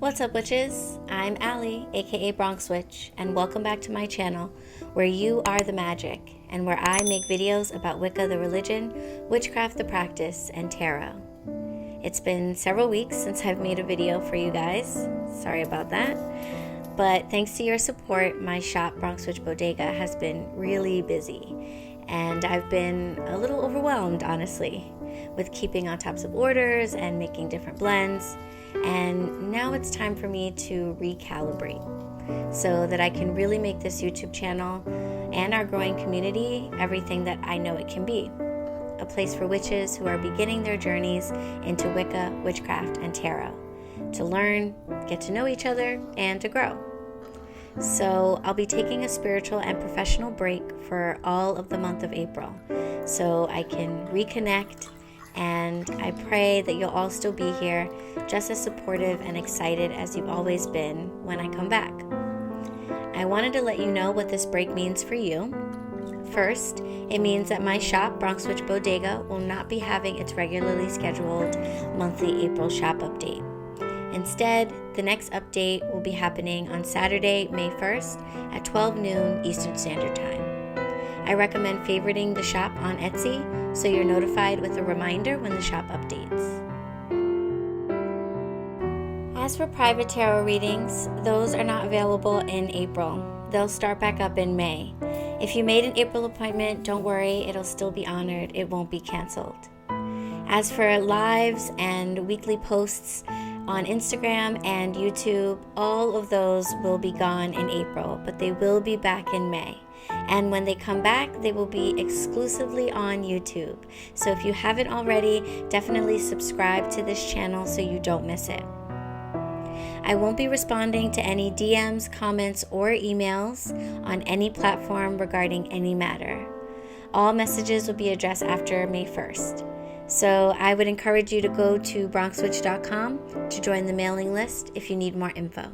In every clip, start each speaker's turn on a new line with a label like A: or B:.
A: What's up, witches? I'm Allie, aka BronxWitch, and welcome back to my channel, where you are the magic, and where I make videos about Wicca the religion, witchcraft the practice, and tarot. It's been several weeks since I've made a video for you guys. Sorry about that. But thanks to your support, my shop, BronxWitch Bodega, has been really busy, and I've been a little overwhelmed, honestly, with keeping on top of orders and making different blends. And now it's time for me to recalibrate so that I can really make this YouTube channel and our growing community everything that I know it can be. A place for witches who are beginning their journeys into Wicca, witchcraft, and tarot, to learn, get to know each other, and to grow. So I'll be taking a spiritual and professional break for all of the month of April so I can reconnect. And I pray that you'll all still be here, just as supportive and excited as you've always been when I come back. I wanted to let you know what this break means for you. First, it means that my shop, BronxWitch Bodega, will not be having its regularly scheduled monthly April shop update. Instead, the next update will be happening on Saturday, May 1st at 12 noon Eastern Standard Time. I recommend favoriting the shop on Etsy so you're notified with a reminder when the shop updates. As for private tarot readings, those are not available in April. They'll start back up in May. If you made an April appointment, don't worry, it'll still be honored. It won't be canceled. As for lives and weekly posts on Instagram and YouTube, all of those will be gone in April, but they will be back in May. And when they come back, they will be exclusively on YouTube. So if you haven't already, definitely subscribe to this channel so you don't miss it. I won't be responding to any DMs, comments, or emails on any platform regarding any matter. All messages will be addressed after May 1st. So I would encourage you to go to BronxWitch.com to join the mailing list if you need more info.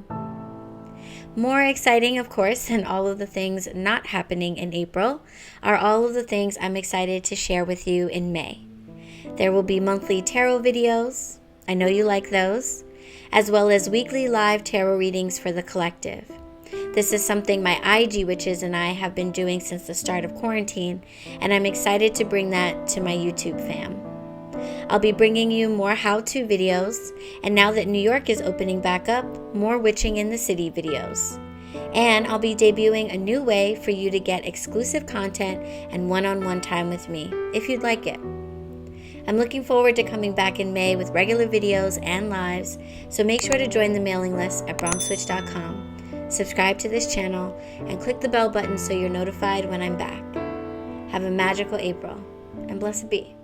A: More exciting, of course, than all of the things not happening in April are all of the things I'm excited to share with you in May. There will be monthly tarot videos, I know you like those, as well as weekly live tarot readings for the collective. This is something my IG witches and I have been doing since the start of quarantine, and I'm excited to bring that to my YouTube fam. I'll be bringing you more how-to videos, and now that New York is opening back up, more Witching in the City videos. And I'll be debuting a new way for you to get exclusive content and one-on-one time with me, if you'd like it. I'm looking forward to coming back in May with regular videos and lives, so make sure to join the mailing list at BronxWitch.com, subscribe to this channel, and click the bell button so you're notified when I'm back. Have a magical April, and blessed be.